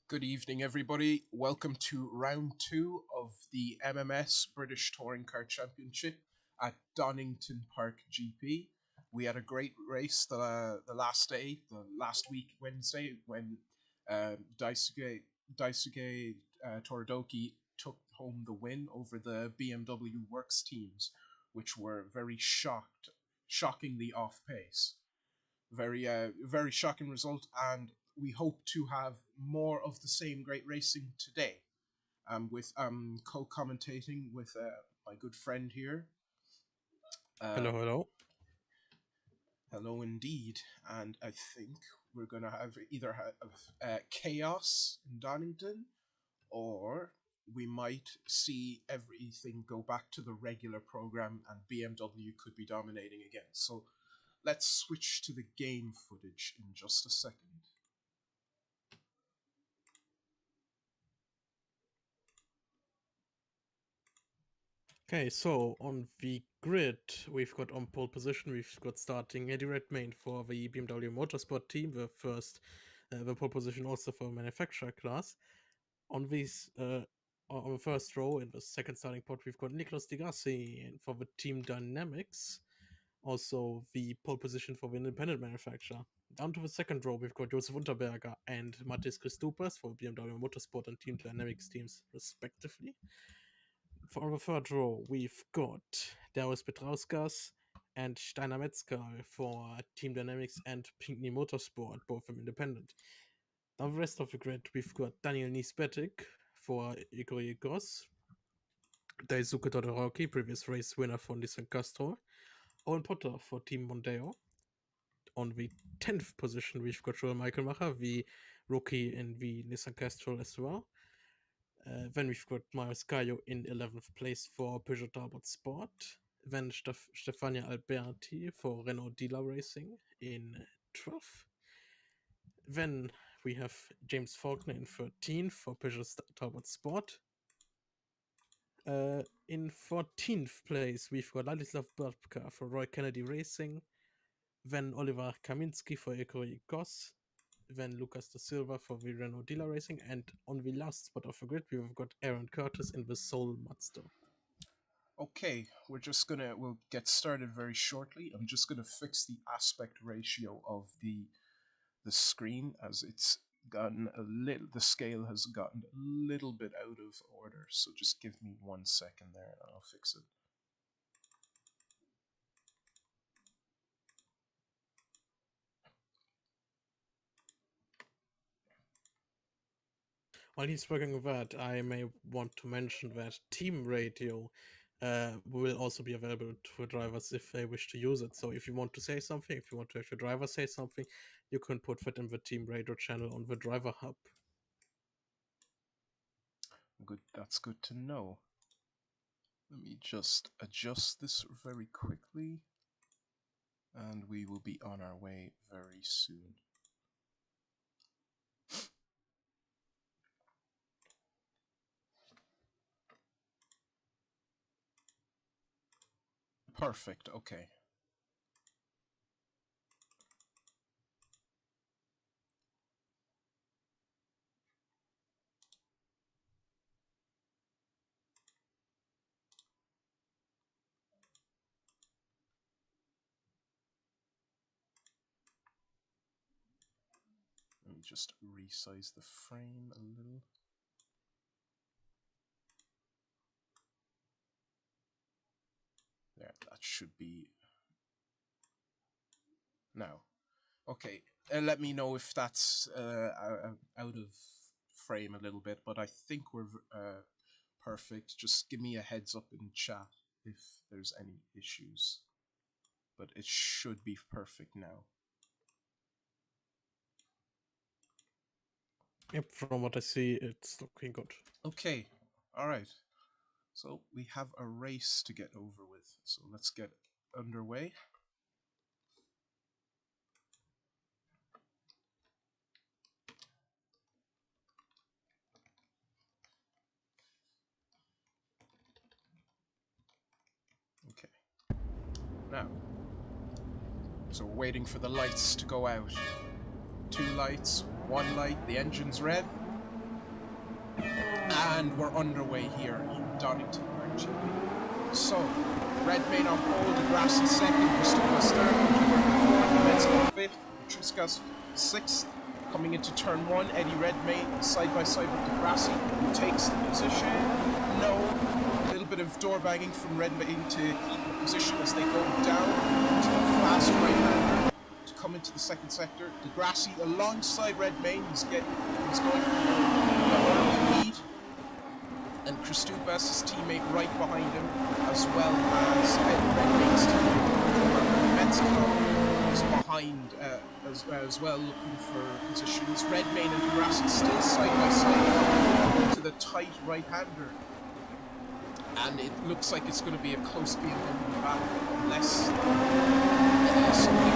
Good evening, everybody. Welcome to round two of the MMS British Touring Car Championship at Donnington Park GP. We had a great race the last day, the last week, Wednesday, when Daisuke Toridoki took home the win over the BMW Works teams, which were very shockingly off pace. Very shocking result, and we hope to have more of the same great racing today. With co-commentating with my good friend here. Hello, hello. Hello, indeed, and I think we're gonna have either have chaos in Donnington, or we might see everything go back to the regular program, and BMW could be dominating again. So let's switch to the game footage in just a second. Okay, so on the grid, we've got on pole position, we've got starting Eddie Redmayne for the BMW Motorsport team, the pole position also for manufacturer class. On on the first row, in the second starting pot, we've got Nicolas Di Grassi for the Team Dynamics, also the pole position for the independent manufacturer. Down to the second row, we've got Josef Unterberger and Matis Christoupas for BMW Motorsport and Team Dynamics teams, respectively. For the third row, we've got Darius Petrauskas and Steiner Metzger for Team Dynamics and Pinkney Motorsport, both from independent. Now the rest of the grid, we've got Daniel Nisbetic for Igor Goss, Daisuke Todoroki, previous race winner for Nissan Castro, Owen Potter for Team Mondeo. On the 10th position, we've got Joel Michaelmacher, the rookie in the Nissan Castrol as well. Then we've got Marius Caio in 11th place for Peugeot Talbot Sport. Then Stefania Alberti for Renault Dealer Racing in 12th. Then we have James Faulkner in 13th for Peugeot Talbot Sport. In 14th place, we've got Ladislav Burbka for Roy Kennedy Racing. Then Oliver Kaminski for Ecurie Goss. Then Lucas da Silva for the Renault Dealer Racing. And on the last spot of the grid, we've got Aaron Curtis in the Soul Mazda. Okay, we'll get started very shortly. I'm just gonna fix the aspect ratio of the screen, as it's gotten the scale has gotten a little bit out of order. So just give me 1 second there and I'll fix it. While he's working with that, I may want to mention that Team Radio will also be available to drivers if they wish to use it. So if you want to say something, if you want to have your driver say something, you can put that in the Team Radio channel on the driver hub. Good, that's good to know. Let me just adjust this very quickly, and we will be on our way very soon. Perfect, okay. Let me just resize the frame a little. There, that should be... Now, okay, let me know if that's out of frame a little bit, but I think we're perfect. Just give me a heads up in chat if there's any issues. But it should be perfect now. Yep, from what I see, it's looking good. Okay, alright. So we have a race to get over with, so let's get underway. Okay. Now, so we're waiting for the lights to go out. 2 lights, 1 light, the engine's red. And we're underway here in Donnington, RGB. So, Redmayne on pole, Degrassi second, Christopher's third, fourth, Metzger fifth, Petruskas sixth. Coming into turn one, Eddie Redmayne side by side with Degrassi, who takes the position. No, a little bit of door banging from Redmayne to keep the position as they go down to the fast right-hander to come into the second sector. Degrassi alongside Redmayne, he's going for the early lead. And Christubas, his teammate, right behind him, as well as Redmayne's teammate. Metzger is behind as well, looking for positions. Redmayne and Degrassi still side by side to the tight right-hander. And it looks like it's going to be a close game going back, unless something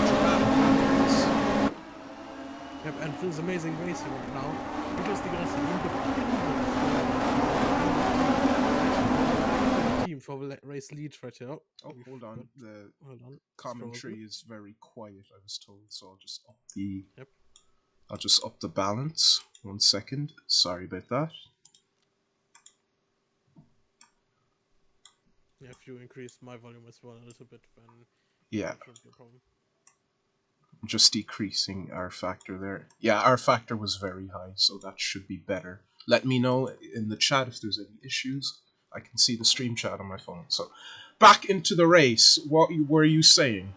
dramatic happens. Yep, and feels amazing racing right now because Degrassi team for the race lead right here. Oh, hold on. The commentary is very quiet, I was told, so I'll just up the I'll just up the balance. 1 second. Sorry about that. Yeah, if you increase my volume as well a little bit, then yeah, shouldn't be a problem. Just decreasing R factor there. Yeah, R factor was very high, so that should be better. Let me know in the chat if there's any issues. I can see the stream chat on my phone. So, back into the race. What were you saying?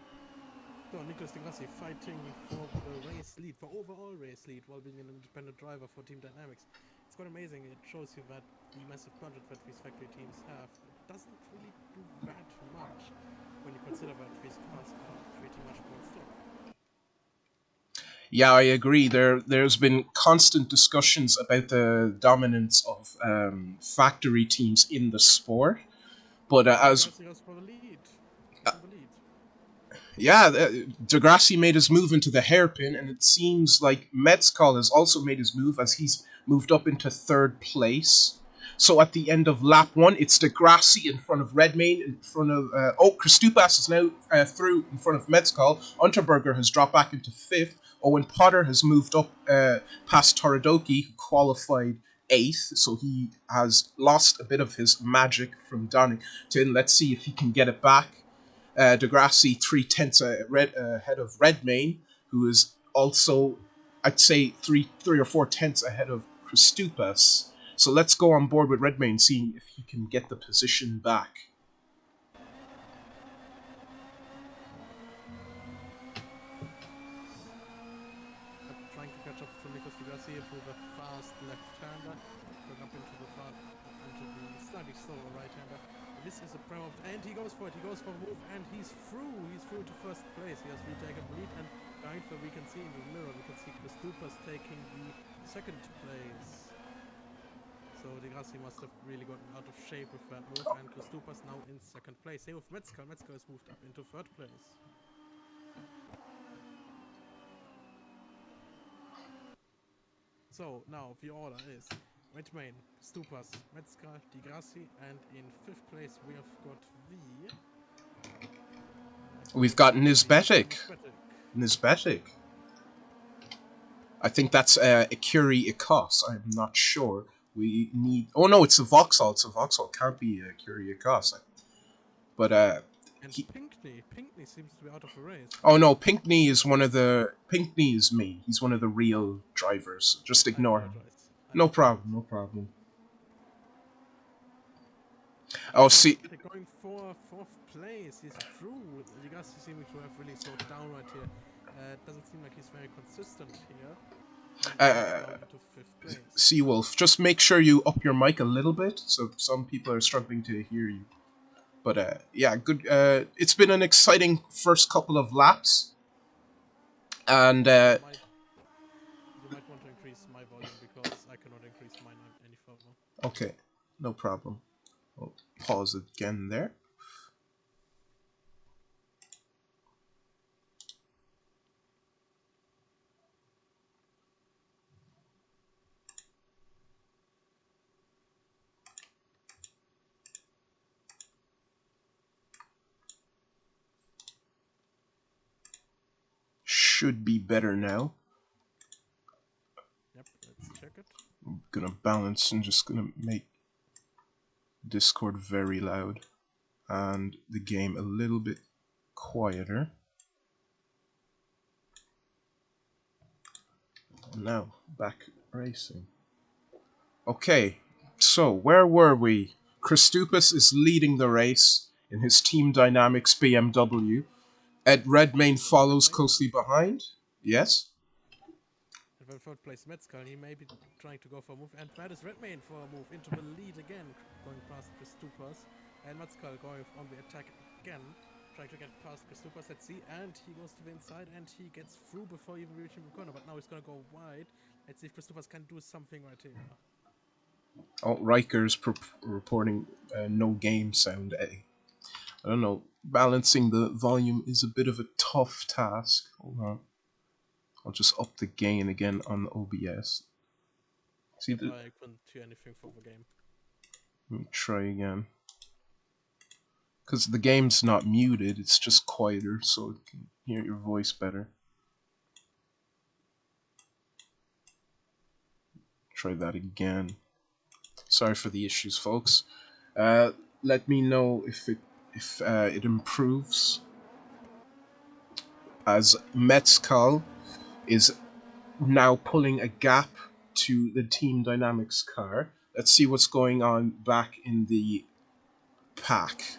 So, Nicholas Degrassi fighting for the race lead, for overall race lead, while being an independent driver for Team Dynamics. It's quite amazing. It shows you that the massive budget that these factory teams have doesn't really do that much when you consider that these cars are pretty much bought stock. Yeah, I agree. There's been constant discussions about the dominance of factory teams in the sport, but as yeah, Degrassi made his move into the hairpin, and it seems like Metzger has also made his move as he's moved up into third place. So at the end of lap one, it's Degrassi in front of Redmayne, in front of Christupas is now through in front of Metzger. Unterberger has dropped back into fifth. Owen Potter has moved up past Toradoki, who qualified eighth, so he has lost a bit of his magic from Donnington. Let's see if he can get it back. Degrassi 3/10 ahead of Redmayne, who is also, I'd say, three or 4/10 ahead of Christupas. So let's go on board with Redmayne, seeing if he can get the position back. Trying to catch up to Nicholas Degrassi with a fast left-hander, going up into the slightly slower right-hander. This is a pro, and he goes for it. He goes for a move, and he's through. He's through to first place. He has retaken the lead, and behind where we can see in the mirror, we can see Christupas taking the second place. So Degrassi must have really gotten out of shape with that move, and Christupas now in second place. Same with Metzger. Metzger has moved up into third place. So now the order is Redmayne, Stupas, Metzger, Degrassi, and in fifth place we have got We've got Nisbetic. I think that's a Curie Ecos. I'm not sure. We need. Oh no, it's a Vauxhall. It's a Vauxhall. Can't be a Curie Ecos. But and Pinkney seems to be out of the race. Oh no, Pinkney is me. He's one of the real drivers. Just ignore him. No problem. Oh, see. They're going for fourth place. He's through. Degrassi seems to have really slowed down right here. It doesn't seem like he's very consistent here. Seawolf, just make sure you up your mic a little bit, so some people are struggling to hear you. But yeah, good. It's been an exciting first couple of laps, and you might want to increase my volume because I cannot increase mine any further. Okay, no problem. I'll pause it again there. Should be better now. Yep, let's check it. gonna balance and just gonna make Discord very loud and the game a little bit quieter. Now, back racing. Okay, so where were we? Christopus is leading the race in his Team Dynamics BMW. Ed Redmayne follows closely behind. Yes? And then third place Metzger, he may be trying to go for a move, and that is Redmayne for a move into the lead again, going past Christopus, and Metzger going on the attack again, trying to get past Christopus. Let's see, and he goes to the inside, and he gets through before even reaching the corner, but now he's gonna go wide. Let's see if Christopus can do something right here. Oh, Riker's reporting no game sound. I don't know. Balancing the volume is a bit of a tough task. Hold on. I'll just up the gain again on OBS. See, I couldn't hear anything from the game. Let me try again. Because the game's not muted, it's just quieter, so it can hear your voice better. Try that again. Sorry for the issues, folks. Let me know if it improves. As Metzcal is now pulling a gap to the Team Dynamics car. Let's see what's going on back in the pack.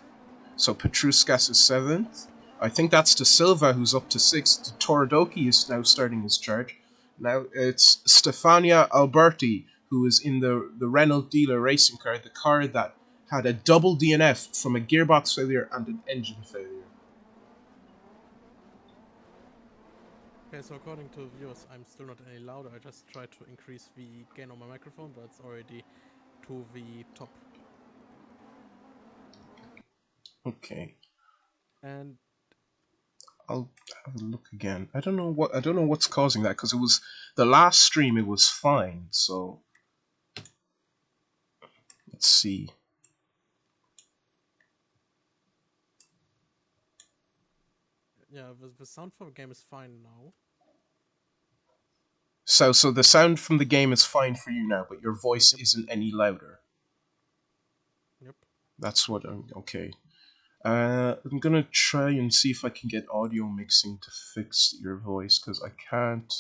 So Petruskas is 7th. I think that's De Silva who's up to 6th. Toradoki is now starting his charge. Now it's Stefania Alberti who is in the Renault dealer racing car, the car that had a double DNF from a gearbox failure and an engine failure. Okay, so according to viewers, I'm still not any louder. I just tried to increase the gain on my microphone, but it's already to the top. Okay. And I'll have a look again. I don't know what's causing that, because it was the last stream it was fine, so let's see. yeah, the sound from the game is fine now. So the sound from the game is fine for you now, but your voice isn't any louder. Yep. That's what I'm okay. I'm gonna try and see if I can get audio mixing to fix your voice, because I can't.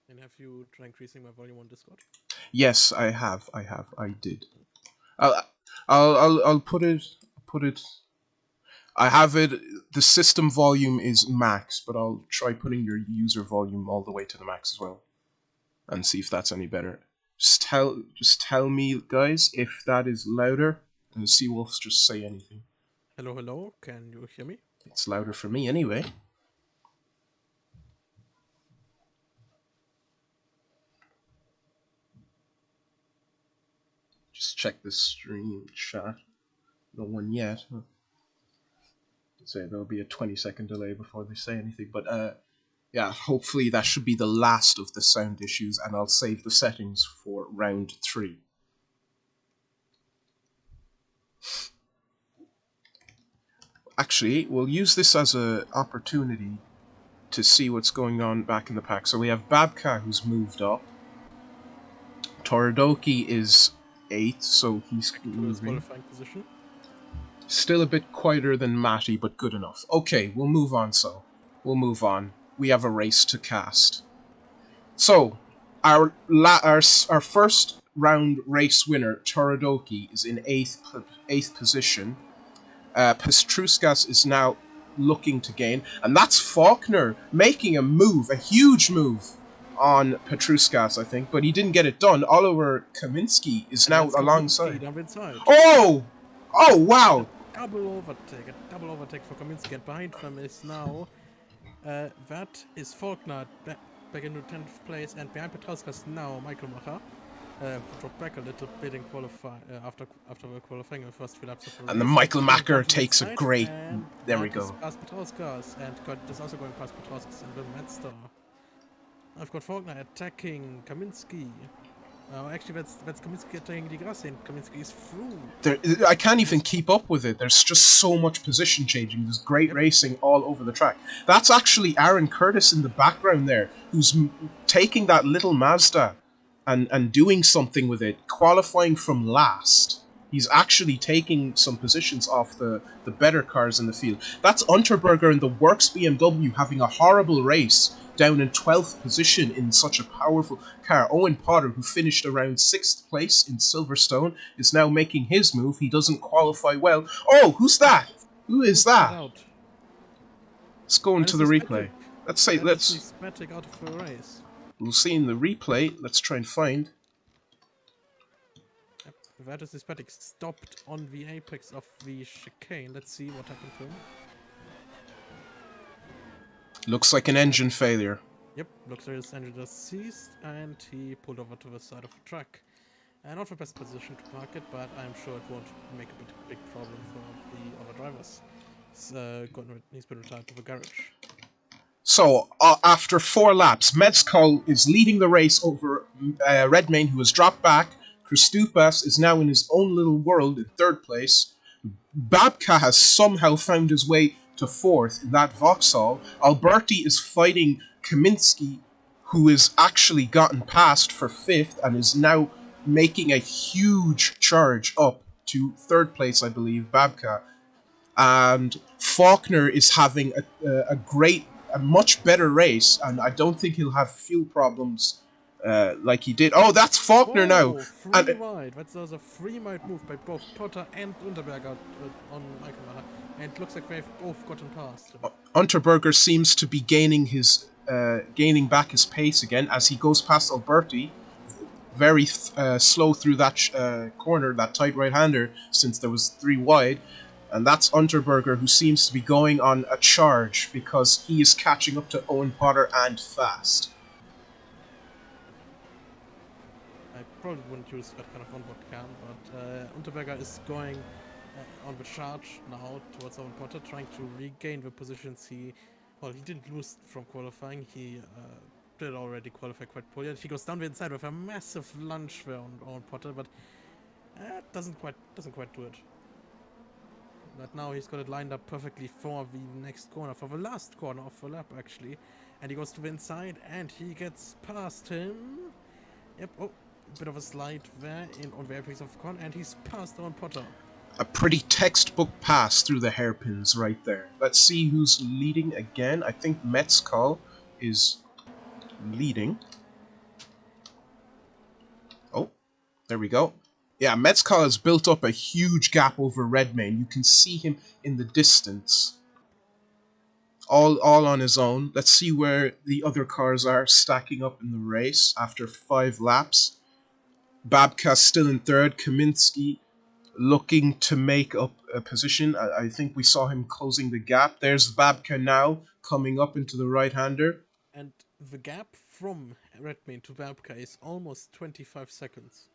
And have you tried increasing my volume on Discord? Yes, I did. I'll put it. I have it. The system volume is max, but I'll try putting your user volume all the way to the max as well, and see if that's any better. Just tell me, guys, if that is louder, and Seawolf's just say anything. Hello, hello. Can you hear me? It's louder for me anyway. Just check the stream chat. No one yet. Say there'll be a 20-second delay before they say anything, but yeah, hopefully that should be the last of the sound issues, and I'll save the settings for round 3. Actually, we'll use this as an opportunity to see what's going on back in the pack. So we have Babka, who's moved up. Toradoki is 8th, so he's moving. Qualifying position. Still a bit quieter than Matty, but good enough. Okay, we'll move on, We'll move on. We have a race to cast. So, our first round race winner, Toradoki, is in 8th position. Petruskas is now looking to gain, and that's Faulkner making a move, a huge move on Petruskas, I think, but he didn't get it done. Oliver Kaminsky is now alongside. Oh! Oh, wow! A double overtake for Kaminsky, and behind them is now that is Faulkner back into 10th place, and behind Petruskas now Michael Macher. Dropped back a little bit in after the qualifying the first few laps of the race. And the Michael Macher takes a great. There we go. Past Petruskas, and is also going past Petruskas and the Metzger. I've got Faulkner attacking Kaminsky. Actually, that's Kaminski getting the grass and Kaminski is through. There, I can't even keep up with it. There's just so much position changing. There's great racing all over the track. That's actually Aaron Curtis in the background there, who's taking that little Mazda and doing something with it, qualifying from last. He's actually taking some positions off the better cars in the field. That's Unterberger in the Works BMW having a horrible race, down in 12th position in such a powerful car. Owen Potter, who finished around 6th place in Silverstone, is now making his move. He doesn't qualify well. Oh, who's that? Who is that? Let's go into the replay. Let's Matic out of the race. We'll see in the replay. Let's try and find. That is Matic stopped on the apex of the chicane. Let's see what happened to him. Looks like an engine failure. Yep, looks like his engine just ceased and he pulled over to the side of the track. Not the best position to park it, but I'm sure it won't make a big problem for the other drivers. He's been retired to the garage. So, after 4 laps, Metskal is leading the race over Redmayne, who has dropped back. Kristupas is now in his own little world in 3rd place. Babka has somehow found his way to 4th in that Vauxhall. Alberti is fighting Kaminski, who has actually gotten past for 5th and is now making a huge charge up to 3rd place, I believe, Babka. And Faulkner is having a much better race, and I don't think he'll have fuel problems like he did. Oh, that's Faulkner now. Free wide. That's a free wide move by both Potter and Unterberger on Michael Macher. And it looks like they've both gotten past. Unterberger seems to be gaining back his pace again as he goes past Alberti. Very slow through that corner, that tight right-hander, since there was 3 wide. And that's Unterberger, who seems to be going on a charge because he is catching up to Owen Potter and fast. I probably wouldn't use that kind of onboard cam, but Unterberger is going on the charge now towards Owen Potter, trying to regain the positions he didn't lose from qualifying. He did already qualify quite poorly. He goes down the inside with a massive lunge there on Owen Potter, but doesn't quite do it. But now he's got it lined up perfectly for the next corner, for the last corner of the lap actually. And he goes to the inside and he gets past him. Yep, oh, bit of a slide there on the apex of the corner, and he's passed Owen Potter. A pretty textbook pass through the hairpins right there. Let's see who's leading again. I think Metskal is leading. Oh, there we go. Yeah, Metskal has built up a huge gap over Redmayne. You can see him in the distance. All on his own. Let's see where the other cars are stacking up in the race after 5 laps. Babka still in 3rd. Kaminski looking to make up a position. I think we saw him closing the gap. There's Babka now coming up into the right-hander. And the gap from Redmayne to Babka is almost 25 seconds.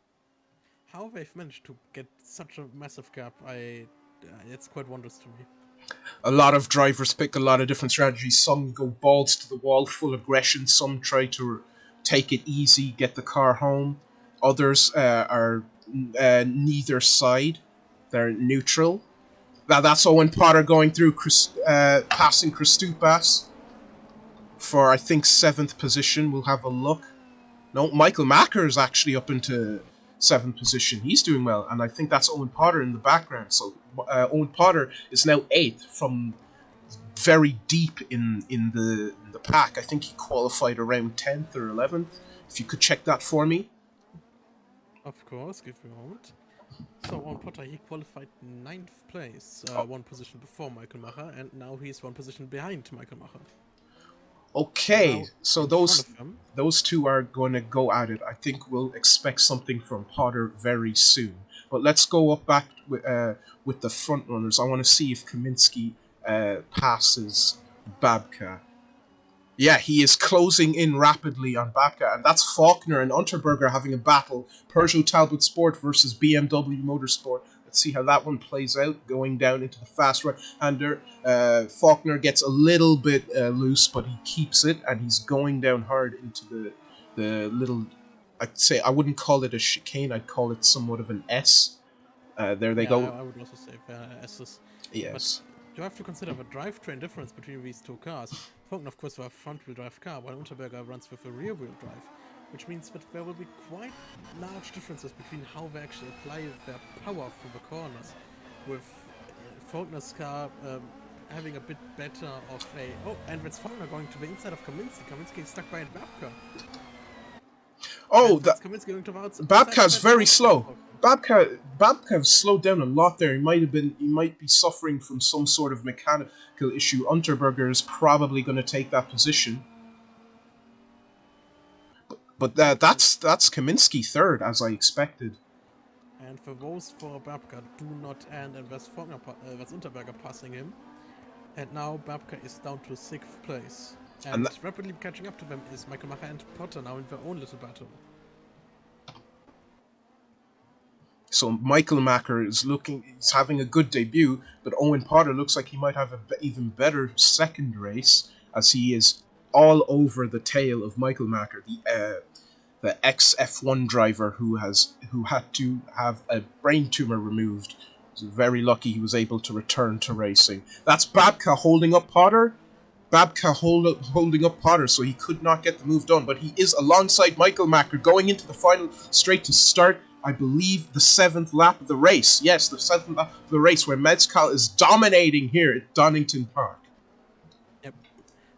How they've managed to get such a massive gap, it's quite wondrous to me. A lot of drivers pick a lot of different strategies. Some go balls to the wall, full aggression. Some try to take it easy, get the car home. Others are neither side. They're neutral. That's Owen Potter going through, passing Kristupas for, I think, 7th position. We'll have a look. No, Michael Macker is actually up into 7th position. He's doing well, and I think that's Owen Potter in the background. So Owen Potter is now 8th from very deep in the pack. I think he qualified around 10th or 11th. If you could check that for me. Of course, give me a moment. So Owen Potter, he qualified 9th place, 1 position before Michael Macher, and now he's 1 position behind Michael Macher. Okay, now, so those two are going to go at it. I think we'll expect something from Potter very soon. But let's go up back with the front runners. I want to see if Kaminski passes Babka. Yeah, he is closing in rapidly on Babka, and that's Faulkner and Unterberger having a battle. Peugeot Talbot Sport versus BMW Motorsport. Let's see how that one plays out, going down into the fast right-hander. Faulkner gets a little bit loose, but he keeps it, and he's going down hard into the little I'd say I wouldn't call it a chicane. I'd call it somewhat of an S. There they Yeah, go. I would also say S's. But Yes. you have to consider the drivetrain difference between these two cars. Falken, of course, was a front-wheel drive car, while Unterberger runs with a rear-wheel drive, which means that there will be quite large differences between how they actually apply their power through the corners. With Faulkner's car having a bit better of a... Oh, and that's Faulkner going to the inside of Kaminski. Kaminski is stuck by a Babka. Oh, And that's Kaminski going to the outside, and Babka's that's very Faulkner. slow. Babka slowed down a lot there. He might be suffering from some sort of mechanical issue. Unterberger is probably going to take that position. But that's Kaminski third, as I expected. And the woes for Babka do not end, and that's Unterberger passing him. And now Babka is down to 6th place. And And rapidly catching up to them is Michael Macher and Potter now in their own little battle. so Michael Macker he's having a good debut, but Owen Potter looks like he might have an even better second race, as he is all over the tail of Michael Macker, the ex F1 driver who had to have a brain tumor removed. He's very lucky he was able to return to racing. That's Babka holding up Potter. Holding up Potter, so he could not get the move done, but he is alongside Michael Macker going into the final straight to start, I believe, the 7th lap of the race. Yes, the 7th lap of the race, where Mezcal is dominating here at Donnington Park. Yep.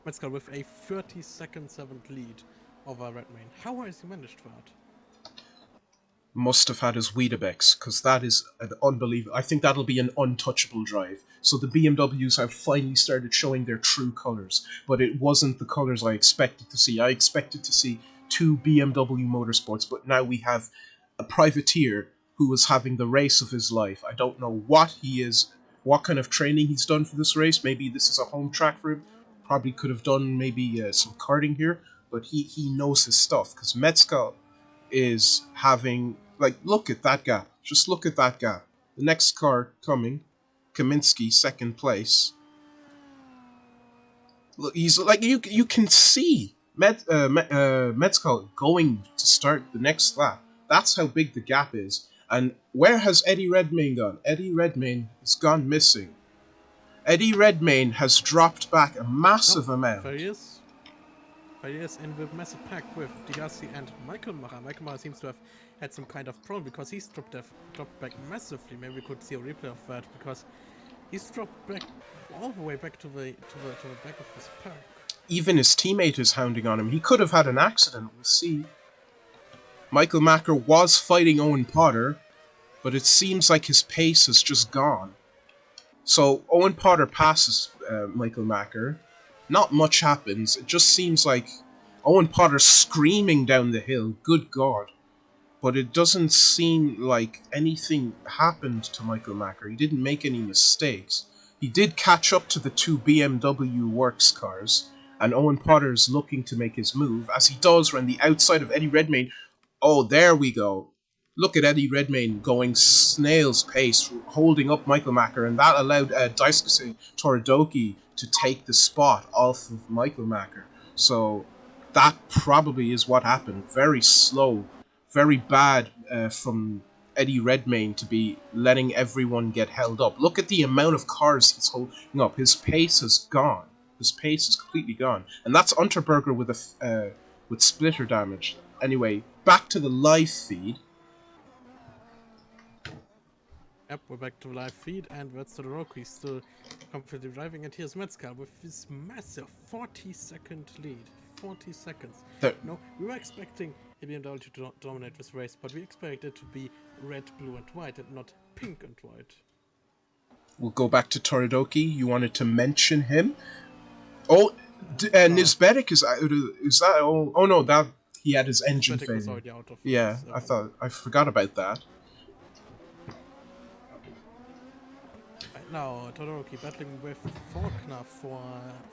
Mezcal with a 30-second 7th lead over Redmayne. How has he managed that? Must have had his Weetabix, because that is an unbelievable... I think that'll be an untouchable drive. So the BMWs have finally started showing their true colours, but it wasn't the colours I expected to see. I expected to see 2 BMW Motorsports, but now we have a privateer who is having the race of his life. I don't know what kind of training he's done for this race. Maybe this is a home track for him. Probably could have done maybe some karting here, but he knows his stuff, because Mezcal is having... look at that gap. Just look at that gap. The next car coming, Kaminski, 2nd place. Look, he's like, you can see Mezcal going to start the next lap. That's how big the gap is. And where has Eddie Redmayne gone? Eddie Redmayne has gone missing. Eddie Redmayne has dropped back a massive amount. There he is. In the massive pack with Digassi and Michael Macher. Michael Macher seems to have had some kind of problem because he's dropped back massively. Maybe we could see a replay of that, because he's dropped back all the way back to the back of his pack. Even his teammate is hounding on him. He could have had an accident. We'll see. Michael Macker was fighting Owen Potter, but it seems like his pace has just gone. So Owen Potter passes Michael Macker. Not much happens. It just seems like Owen Potter's screaming down the hill. Good God. But it doesn't seem like anything happened to Michael Macker. He didn't make any mistakes. He did catch up to the 2 BMW Works cars, and Owen Potter is looking to make his move, as he does around the outside of Eddie Redmayne. Oh, there we go. Look at Eddie Redmayne going snail's pace, holding up Michael Macker, and that allowed Daisuke Toridoki to take the spot off of Michael Macker. So that probably is what happened. Very slow, very bad from Eddie Redmayne to be letting everyone get held up. Look at the amount of cars he's holding up. His pace has gone. His pace is completely gone. And that's Unterberger with splitter damage. Anyway, back to the live feed. Yep, we're back to live feed, and that's Todoroki still comfortably driving, and here's Mezcal with his massive 40-second lead. 40 seconds. No, we were expecting a BMW to dominate this race, but we expected it to be red, blue, and white, and not pink and white. We'll go back to Toridoki. You wanted to mention him? Oh, Nisbetic is that? Oh no, that he had his engine failure. Yeah, I forgot about that. Now, Todoroki battling with Faulkner for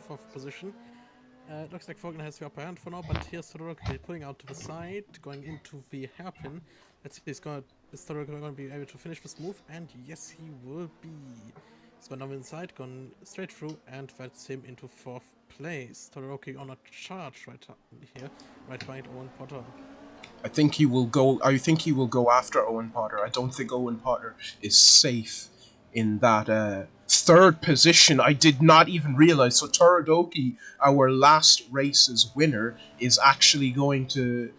4th position. It looks like Faulkner has the upper hand for now, but here's Todoroki pulling out to the side, going into the hairpin. Let's see, is Todoroki going to be able to finish this move? And yes, he will be. He's gone down inside, gone straight through, and that's him into 4th place. Todoroki on a charge right here, right behind Owen Potter. I think he will go. I think he will go after Owen Potter. I don't think Owen Potter is safe in that third position. I did not even realize. So Toradoki, our last race's winner, is actually going to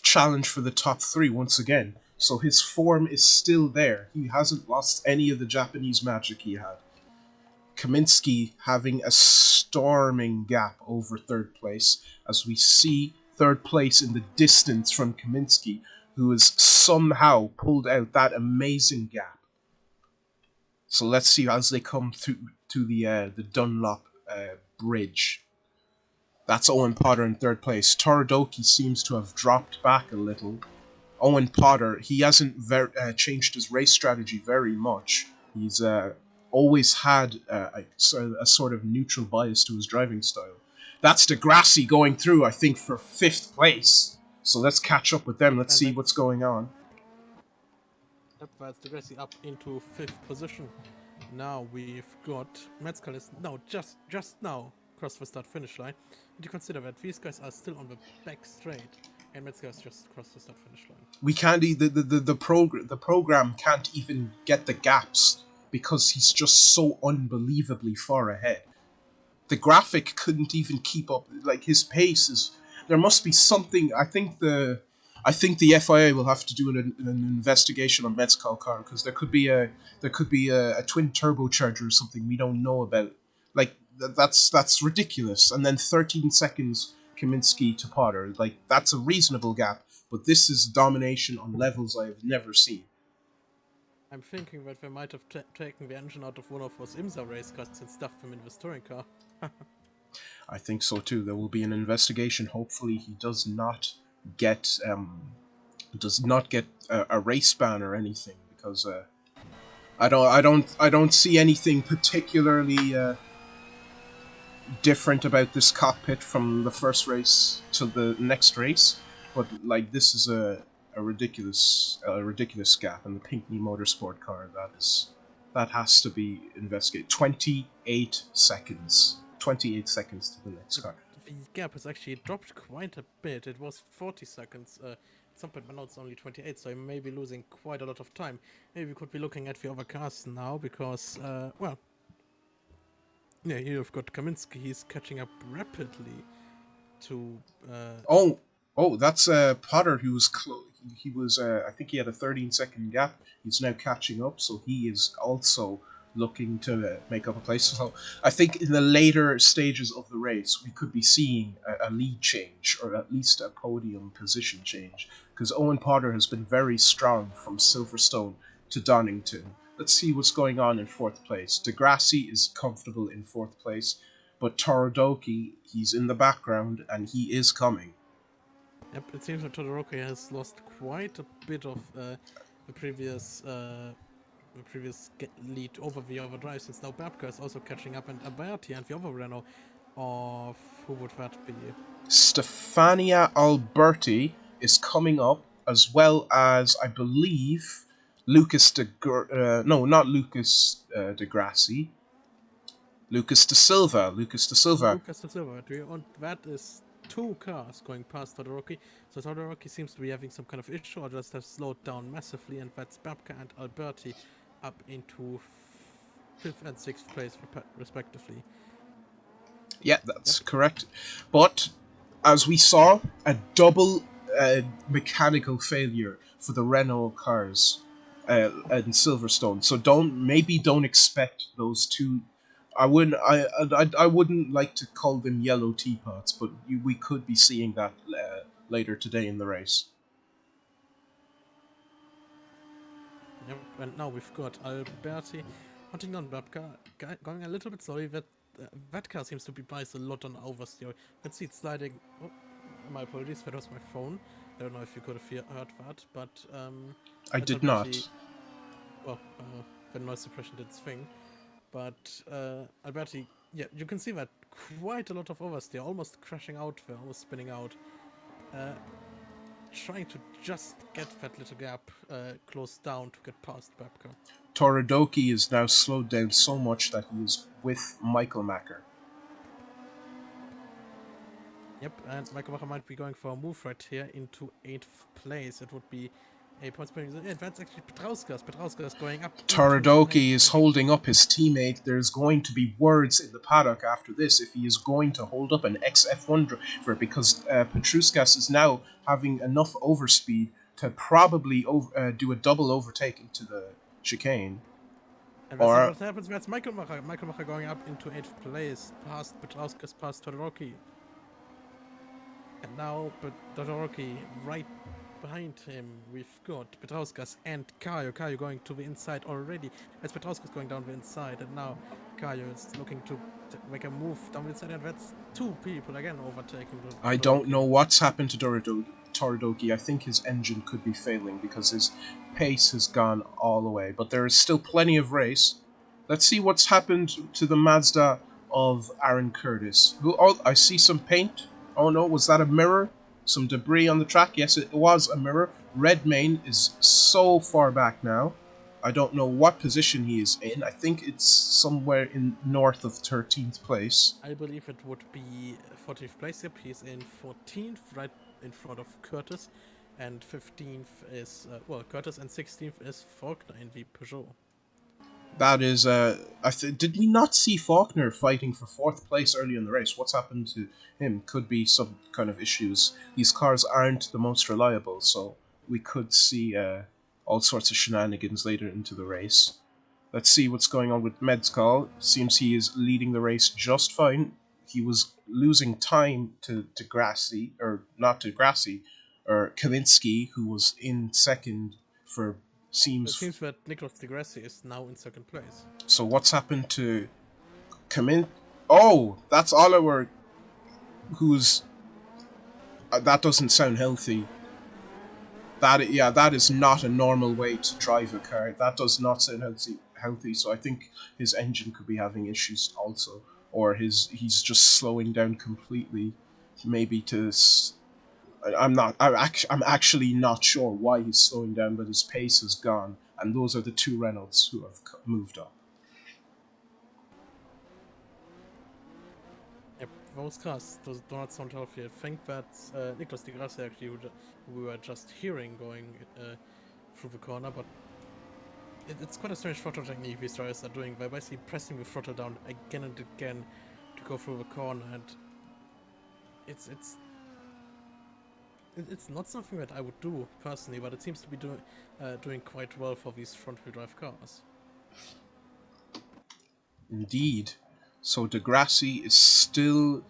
challenge for the top three once again. So his form is still there. He hasn't lost any of the Japanese magic he had. Kaminsky having a storming gap over third place, as we see third place in the distance from Kaminsky, who has somehow pulled out that amazing gap. So let's see as they come through to the Dunlop bridge. That's Owen Potter in third place. Toradoki seems to have dropped back a little. Owen Potter, he hasn't changed his race strategy very much. He's always had a sort of neutral bias to his driving style. That's Degrassi going through, I think, for 5th place. So let's catch up with them. Let's see what's going on. That's Degrassi up into 5th position. Now we've got Metzger is now just now crossed the start finish line. And you consider that these guys are still on the back straight, and Metzger has just crossed the start finish line. We can't the program can't even get the gaps because he's just so unbelievably far ahead. The graphic couldn't even keep up. Like his pace is. There must be something. I think the FIA will have to do an investigation on Mezcal car because there could be a twin turbocharger or something we don't know about. Like that's ridiculous. And then 13 seconds Kaminsky to Potter. Like that's a reasonable gap, but this is domination on levels I have never seen. I'm thinking that they might have taken the engine out of one of those IMSA race cars and stuffed them in the touring car. I think so too. There will be an investigation. Hopefully, he does not get a race ban or anything because I don't see anything particularly different about this cockpit from the first race to the next race. But like this is a ridiculous gap in the Pinckney Motorsport car. That has to be investigated. 28 seconds. 28 seconds to the next car. The gap has actually dropped quite a bit. It was 40 seconds. At some point, but now it's only 28, so I may be losing quite a lot of time. Maybe we could be looking at the other cars now because, well, yeah, you've got Kaminsky. He's catching up rapidly to. Oh, that's Potter who was he was I think he had a 13-second gap. He's now catching up, so he is also looking to make up a place. So I think in the later stages of the race, we could be seeing a lead change or at least a podium position change because Owen Potter has been very strong from Silverstone to Donnington. Let's see what's going on in 4th place. Degrassi is comfortable in 4th place, but Toradoki, he's in the background and he is coming. Yep, it seems that Todoroki has lost quite a bit of the previous lead over the other drive, since now Babka is also catching up, and Alberti and the other Renault of who would that be? Stefania Alberti is coming up, as well as I believe Lucas not Lucas Degrassi. Lucas de Silva. Lucas de Silva. And that is 2 cars going past Todoroki. So Todoroki seems to be having some kind of issue or just has slowed down massively, and that's Babka and Alberti up into 5th and 6th place respectively. Yeah, that's correct. But as we saw, a double mechanical failure for the Renault cars in Silverstone. So don't expect those two. I wouldn't like to call them yellow teapots, but we could be seeing that later today in the race. Yep, and now we've got Alberti hunting down Babka, going a little bit slowly. That car seems to be biased a lot on oversteer. You can see it sliding. Oh, my apologies, that was my phone. I don't know if you could have heard that, but I did not. Well, the noise suppression did its thing. But Alberti, yeah, you can see that quite a lot of oversteer, almost crashing out there, almost spinning out. Trying to just get that little gap closed down to get past Babka. Toradoki is now slowed down so much that he is with Michael Macker. Yep, and Michael Wacher might be going for a move right here into 8th place. It would be a point splitting. Yeah, that's actually Petrauskas. Petrauskas going up into Toradoki 9th is position. holding up his teammate. There's going to be words in the paddock after this if he is going to hold up an XF1 driver, because Petruskas is now having enough overspeed to probably do a double overtaking to the chicane. And that's not Or what happens. That's Michael Wacher. Michael Wacher going up into 8th place, past Petrauskas, past Todoroki. And now Todoroki right behind him. We've got Petrauskas and Kayo. Kayo going to the inside already. As Petrauskas going down the inside. And now Kayo is looking to make a move down the inside. And that's two people again overtaking I don't Todoroki. know what's happened to Toradoki. I think his engine could be failing because his pace has gone all the way. But there is still plenty of race. Let's see what's happened to the Mazda of Aaron Curtis. Oh, I see some paint. Oh no, was that a mirror? Some debris on the track? Yes, it was a mirror. Redmayne is so far back now. I don't know what position he is in. I think it's somewhere in north of 13th place. I believe it would be 14th place. Yep, he's in 14th, right in front of Curtis. And 15th is, Curtis, and 16th is Faulkner in the Peugeot. That is, did we not see Faulkner fighting for fourth place early in the race? What's happened to him? Could be some kind of issues. These cars aren't the most reliable, so we could see all sorts of shenanigans later into the race. Let's see what's going on with Medzkal. Seems he is leading the race just fine. He was losing time to Grassi, or not to Grassi, or Kaminski, who was in second for It seems. seems that Nicolas de Grassi is now in 2nd place. So what's happened to Kamin? Oh, that's Oliver. Who's that? Doesn't sound healthy. That is not a normal way to drive a car. That does not sound healthy. Healthy. So I think his engine could be having issues also, or he's just slowing down completely. Maybe to. I'm not. I'm actually not sure why he's slowing down, but his pace has gone, and those are the two Reynolds who have moved up. Yep, those cars do not sound healthy. I think that's Nicolas de Grassi actually, who we were just hearing going through the corner, but it's quite a strange throttle technique these drivers are doing. They're basically pressing the throttle down again and again to go through the corner, and it's it's it's not something that I would do personally, but it seems to be doing quite well for these front-wheel drive cars. Indeed. So Degrassi is still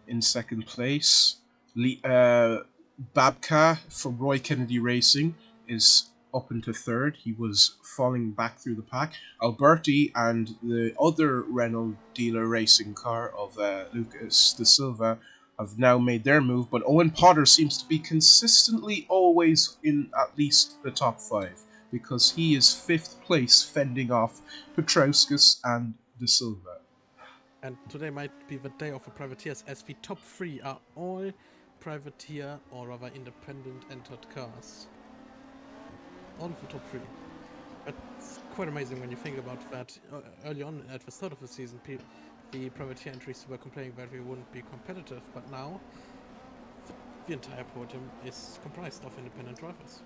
in second place. Babka from Roy Kennedy Racing is up into third. He was falling back through the pack. Alberti and the other Renault dealer racing car of Lucas De Silva have now made their move, but Owen Potter seems to be consistently always in at least the top five, because he is fifth place, fending off Petrauskas and De Silva. And today might be the day of the privateers, as the top 3 are all privateer or rather independent entered cars. All of the top 3. It's quite amazing when you think about that. Early on at the start of the season, the privateer entries were complaining that we wouldn't be competitive, but now the entire podium is comprised of independent drivers.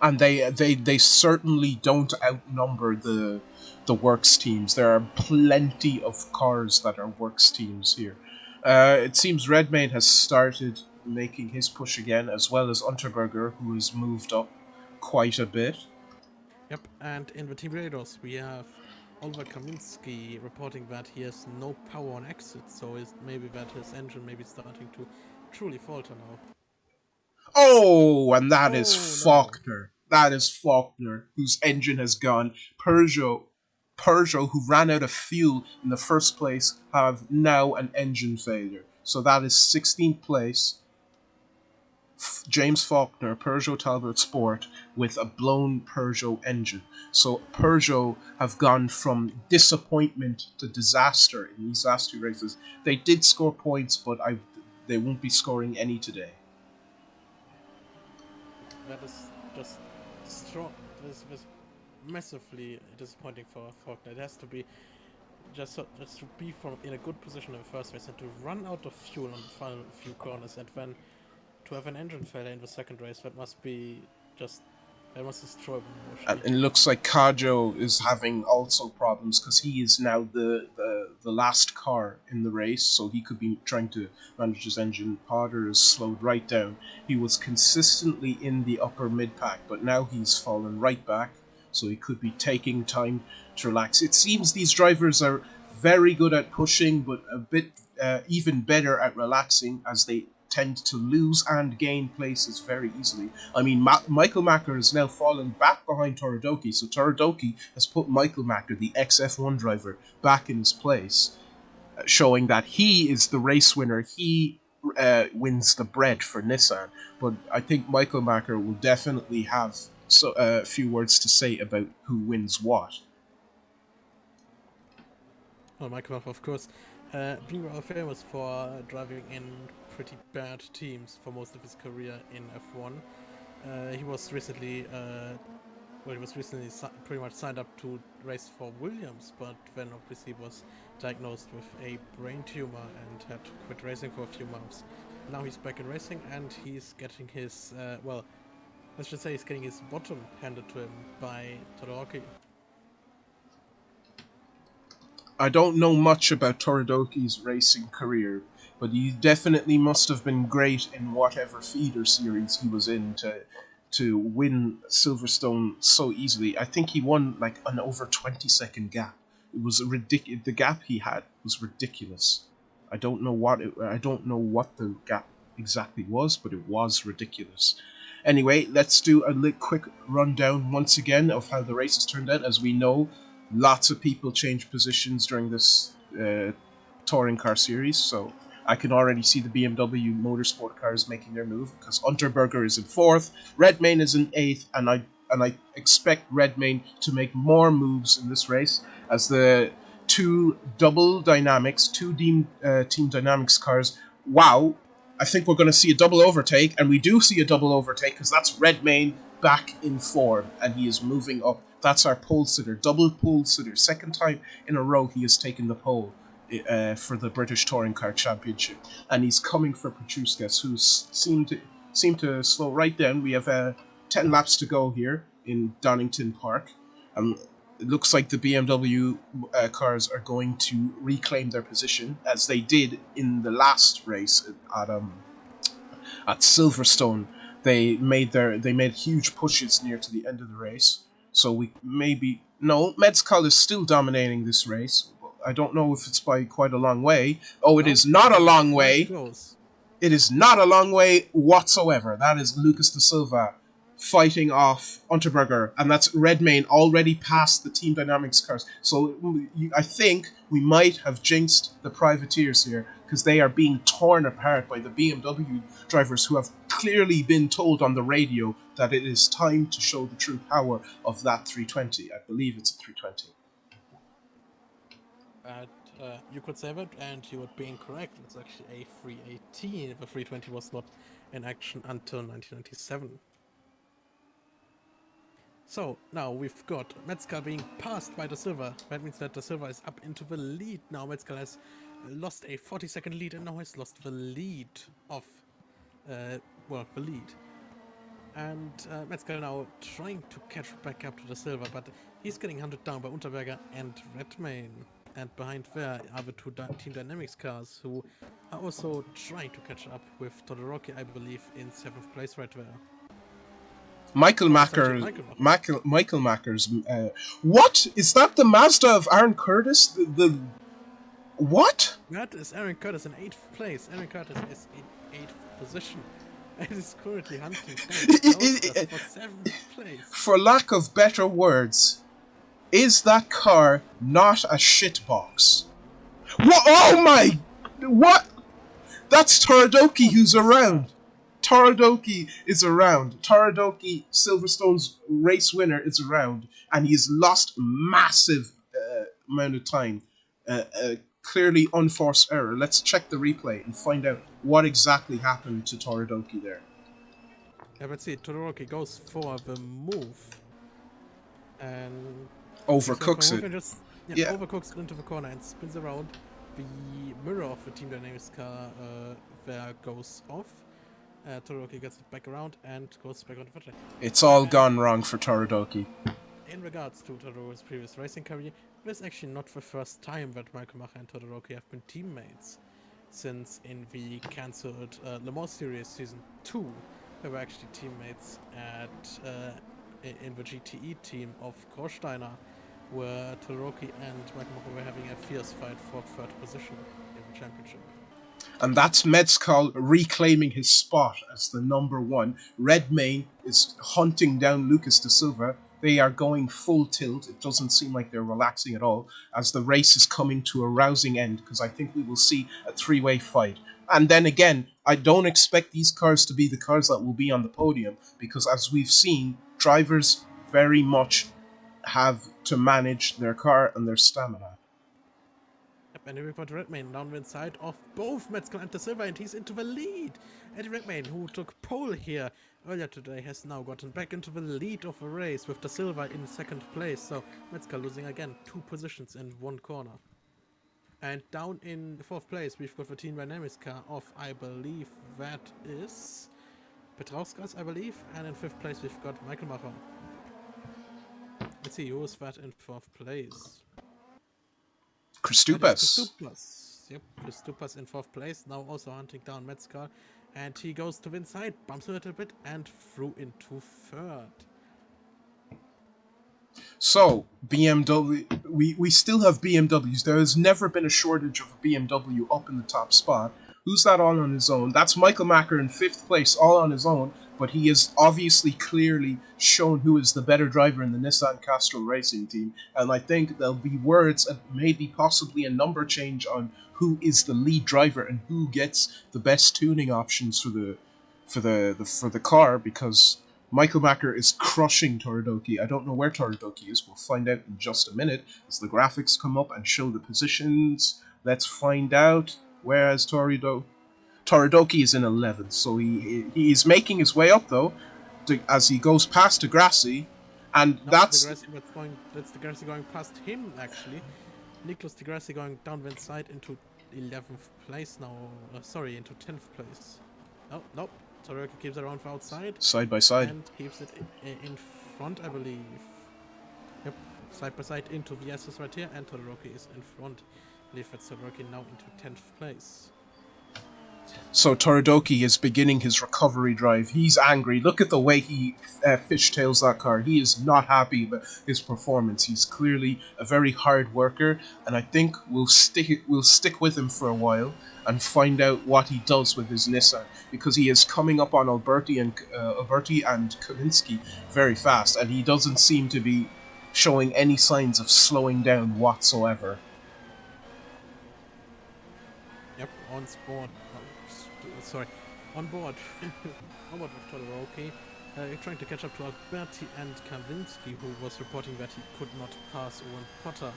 And they certainly don't outnumber the works teams. There are plenty of cars that are works teams here. It seems Redmayne has started making his push again, as well as Unterberger, who has moved up quite a bit. Yep, and in the team radars we have Oliver Kaminski reporting that he has no power on exit, so maybe that his engine may be starting to truly falter now. Oh, and that is Oh no. Faulkner. That is Faulkner, whose engine has gone. Peugeot, who ran out of fuel in the first place, have now an engine failure. So that is 16th place. James Faulkner, Peugeot Talbot Sport, with a blown Peugeot engine. So Peugeot have gone from disappointment to disaster in these last two races. They did score points, but they won't be scoring any today. That is just strong. This was massively disappointing for Faulkner. It has to be just to be in a good position in the first race and to run out of fuel on the final few corners, and then to have an engine failure in the second race, that must destroy them And emotionally. it looks like Kajo is having also problems because he is now the last car in the race, so he could be trying to manage his engine. Potter is slowed right down. He was consistently in the upper mid pack, but now he's fallen right back, so he could be taking time to relax. It seems these drivers are very good at pushing, but a bit even better at relaxing, as they tend to lose and gain places very easily. I mean, Michael Macker has now fallen back behind Toradoki, so Toradoki has put Michael Macker, the XF1 driver, back in his place, showing that he is the race winner. He wins the bread for Nissan. But I think Michael Macker will definitely have a few words to say about who wins what. Well, Michael, of course, being well famous for driving in pretty bad teams for most of his career in F1. He was recently pretty much signed up to race for Williams, but then obviously was diagnosed with a brain tumor and had to quit racing for a few months. Now he's back in racing, and he's getting his let's just say he's getting his bottom handed to him by Todoroki. I don't know much about Toradoki's racing career, but he definitely must have been great in whatever feeder series he was in to win Silverstone so easily. I think he won like an over 20-second gap. It was ridiculous. The gap he had was ridiculous. I don't know what the gap exactly was, but it was ridiculous. Anyway, let's do a quick rundown once again of how the races turned out. As we know, lots of people changed positions during this touring car series, so I can already see the BMW Motorsport cars making their move, because Unterberger is in 4th, Redmayne is in 8th, and I expect Redmayne to make more moves in this race, as the two Team Dynamics cars. Wow, I think we're going to see a double overtake, and we do see a double overtake, because that's Redmayne back in form, and he is moving up. That's our pole sitter, double pole sitter. Second time in a row he has taken the pole for the British Touring Car Championship, and he's coming for Petruskas, who seemed to slow right down. We have 10 laps to go here in Donnington Park. It looks like the BMW cars are going to reclaim their position, as they did in the last race at Silverstone. They made huge pushes near to the end of the race. So Medzkal is still dominating this race. I don't know if it's by quite a long way. Oh, it is not a long way. Close. It is not a long way whatsoever. That is Lucas da Silva fighting off Unterberger, and that's Redmayne already past the Team Dynamics cars. So I think we might have jinxed the privateers here, because they are being torn apart by the BMW drivers, who have clearly been told on the radio that it is time to show the true power of that 320. I believe it's a 320. You could say that, and you would be incorrect. It's actually a 318. The 320 was not in action until 1997. So now we've got Medzkal being passed by Da Silva. That means that Da Silva is up into the lead now. Medzkal has lost a 40-second lead and now has lost the lead of the lead. And Medzkal now trying to catch back up to Da Silva, but he's getting hunted down by Unterberger and Redmayne. And behind there are the two Team Dynamics cars, who are also trying to catch up with Todoroki, I believe, in 7th place right there. Michael Macker's. What is that? The Mazda of Aaron Curtis? The what? That is Aaron Curtis in 8th place. Aaron Curtis is in 8th position and is currently hunting down for 7th place. For lack of better words, is that car not a shitbox? What? Oh my! What? That's Toradoki who's around. Toradoki is around. Toradoki, Silverstone's race winner, is around, and he's lost massive amount of time. Clearly unforced error. Let's check the replay and find out what exactly happened to Toradoki there. Yeah, let's see. Todoroki goes for the move and overcooks it. Yeah, Yeah, overcooks it into the corner and spins around. The mirror of the Team Dynamics car there goes off. Todoroki gets it back around and goes back onto the track. it's all And gone wrong for Toridoki. in regards to Todoroki's previous racing career, it is actually not the first time that Michael Macher and Todoroki have been teammates. Since in the cancelled Le Mans Series Season 2, they were actually teammates in the GTE team of Korsteiner, where Todoroki and Michael Macher were having a fierce fight for third position in the championship. And that's Medzkal reclaiming his spot as the number one. Redmayne is hunting down Lucas da Silva. They are going full tilt. It doesn't seem like they're relaxing at all as the race is coming to a rousing end, because I think we will see a three-way fight. And then again, I don't expect these cars to be the cars that will be on the podium, because as we've seen, drivers very much have to manage their car and their stamina. Yep, and here we've got Redmayne down the inside of both Metzger and Da Silva, and he's into the lead. Eddie Redmayne, who took pole here earlier today, has now gotten back into the lead of the race with Da Silva in second place. So Metzger losing again 2 positions in 1 corner. And down in 4th place, we've got the Team Dynamics car of, I believe that is Petrauskas, I believe. And in 5th place, we've got Michael Macher. Let's see, who is that in 4th place? That is Kristupas. Kristupas. Yep, Kristupas in 4th place, now also hunting down Metzger. And he goes to the inside, bumps a little bit, and through into 3rd. So, BMW, we still have BMWs. There has never been a shortage of a BMW up in the top spot. Who's that all on his own? That's Michael Macker in 5th place, all on his own, but he has obviously clearly shown who is the better driver in the Nissan Castrol Racing team, and I think there'll be words and maybe possibly a number change on who is the lead driver and who gets the best tuning options for the car, because Michael Macker is crushing Toridoki. I don't know where Toridoki is. We'll find out in just a minute as the graphics come up and show the positions. Let's find out. Whereas Toridoki is in 11th, so he is making his way up though, as he goes past Degrassi, and No, that's that's Degrassi going past him, actually. Nicholas Degrassi going down the inside into 11th place now. Sorry, into 10th place. Oh, nope. Todoroki keeps it around for outside. side by side. And keeps it in front, I believe. Yep, side by side into the SS right here, and Todoroki is in front. I believe that's Todoroki now into 10th place. So Toridoki is beginning his recovery drive. He's angry. Look at the way he fishtails that car. He is not happy with his performance. He's clearly a very hard worker, and I think we'll stick with him for a while and find out what he does with his Nissan, because he is coming up on Alberti and Kaminski very fast, and he doesn't seem to be showing any signs of slowing down whatsoever. Yep, on board. Sorry, on board. On board with Todoroki. Trying to catch up to Alberti and Kaminski, who was reporting that he could not pass Owen Potter.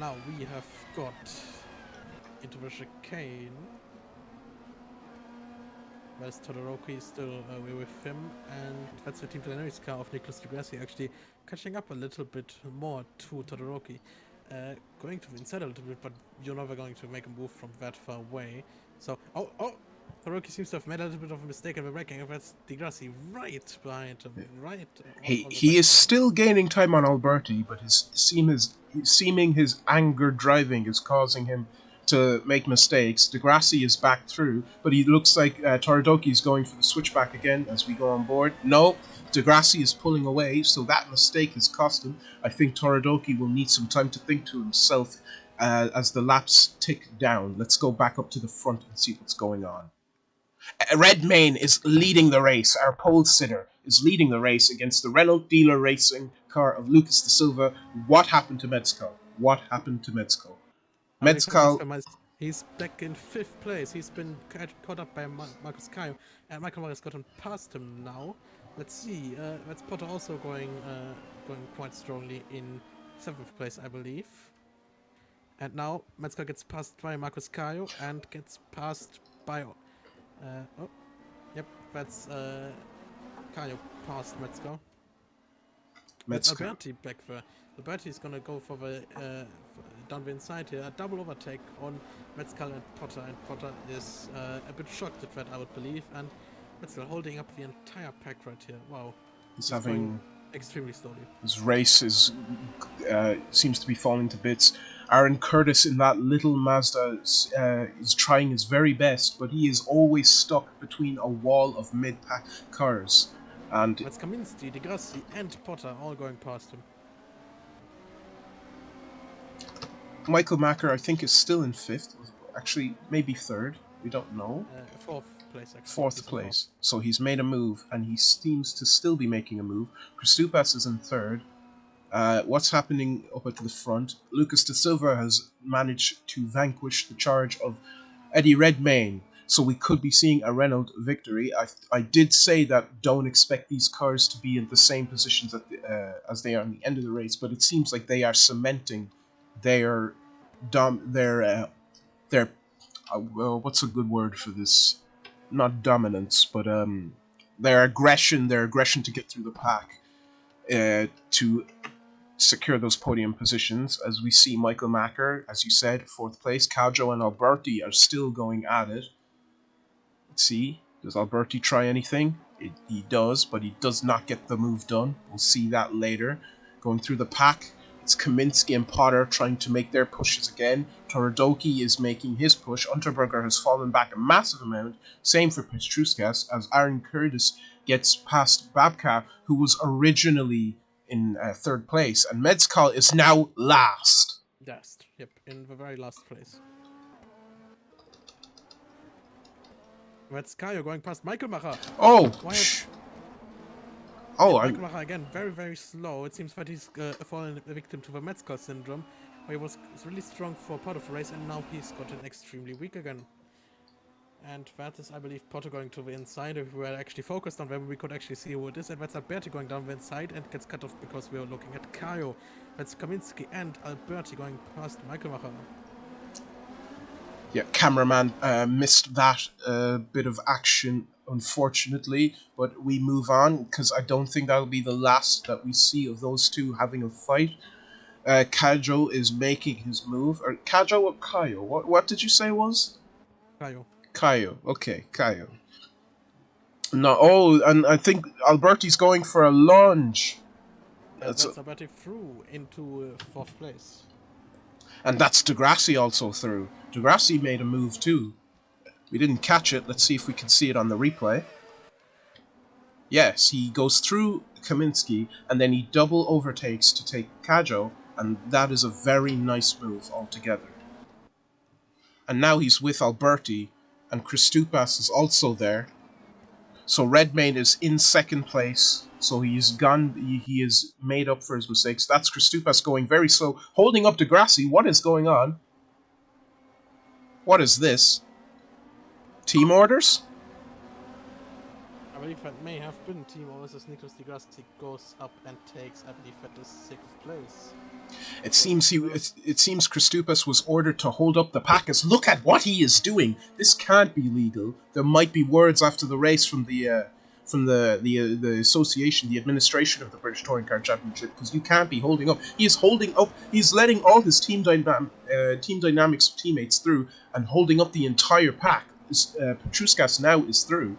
Now we have got into the chicane. Whereas Todoroki is still away with him, and that's the Team Dynamics car of Nicholas Degrassi actually catching up a little bit more to Todoroki. Going to the inside a little bit, but you're never going to make a move from that far away. So, Todoroki seems to have made a little bit of a mistake in the braking, and that's Degrassi right behind him, right on the He back is of him. still gaining time on Alberti, but seeming his anger driving is causing him to make mistakes. Degrassi is back through, but he looks like Toridoki is going for the switchback again as we go on board. No, Degrassi is pulling away, so that mistake has cost him. I think Toridoki will need some time to think to himself as the laps tick down. Let's go back up to the front and see what's going on. Redmayne is leading the race. Our pole sitter is leading the race against the Renault dealer racing car of Lucas da Silva. What happened to Medzkal? What happened to Medzkal? Medzkal, He's back in 5th place. He's been caught up by Marcus Caio, and Michael Mayer has gotten past him now. Let's see. That's Potter also going quite strongly in 7th place, I believe. And now Metzger gets passed by Marcus Caio and gets passed by. Yep, that's Caio passed Metzger. That's Metzger. Alberti back there. Alberti is gonna go for the down the inside here. A double overtake on Metzger and Potter is a bit shocked at that, I would believe. And Metzger holding up the entire pack right here. Wow. He's He's going having extremely slowly. his race is seems to be falling to bits. Aaron Curtis in that little Mazda is trying his very best, but he is always stuck between a wall of mid-pack cars. And That's Kaminski, Degrassi, and Potter all going past him. Michael Macker, I think, is still in 5th. Actually, maybe 3rd. We don't know. 4th place, actually. 4th place. So he's made a move, and he seems to still be making a move. Kristupas is in 3rd. What's happening up at the front? Lucas De Silva has managed to vanquish the charge of Eddie Redmayne. So we could be seeing a Renault victory. I did say that don't expect these cars to be in the same positions as they are in the end of the race, but it seems like they are cementing their what's a good word for this? Not dominance, but their aggression to get through the pack, to secure those podium positions. As we see Michael Macker, as you said, 4th place. Caljo and Alberti are still going at it. Let's see, does Alberti try anything? He does, but he does not get the move done. We'll see that later. Going through the pack, it's Kaminski and Potter trying to make their pushes again. Toradoki is making his push. Unterberger has fallen back a massive amount. Same for Petruskas, as Aaron Curtis gets past Babka, who was originally in 3rd place. And Medzkal is now last. Last, yep, in the very last place. That's Kayo going past Michael Macher. Oh! Michael Macher again, very, very slow. It seems that he's fallen a victim to the Metzger syndrome, where he was really strong for part of the race, and now he's gotten extremely weak again. And that is, I believe, Potter going to the inside. If we were actually focused on whether we could actually see who it is, and that's Alberti going down the inside and gets cut off because we are looking at Kayo. That's Kaminski and Alberti going past Michael Macher. Yeah, cameraman missed that bit of action, unfortunately, but we move on, because I don't think that'll be the last that we see of those two having a fight. Kajo is making his move. Or Kajo or Kayo? What did you say was? Kayo. Kayo. Okay, Kayo. No, and I think Alberti's going for a lunge. That's Alberti through into 4th place. And that's Degrassi also through. Degrassi made a move too. We didn't catch it. Let's see if we can see it on the replay. Yes, he goes through Kaminski, and then he double overtakes to take Kajo, and that is a very nice move altogether. And now he's with Alberti, and Kristupas is also there. So Redmayne is in 2nd place. So he's gone. He has made up for his mistakes. That's Kristupas going very slow, holding up Degrassi. What is going on? What is this? Team orders? I believe that may have been team orders as Nicholas Degrassi goes up and takes, I believe, that is 6th place. It seems Kristupas was ordered to hold up the packers. Look at what he is doing. This can't be legal. There might be words after the race from the association, the administration of the British Touring Car Championship, because you can't be holding up. He is holding up. He's letting all his team dynamics teammates through and holding up the entire pack. Petruskas now is through.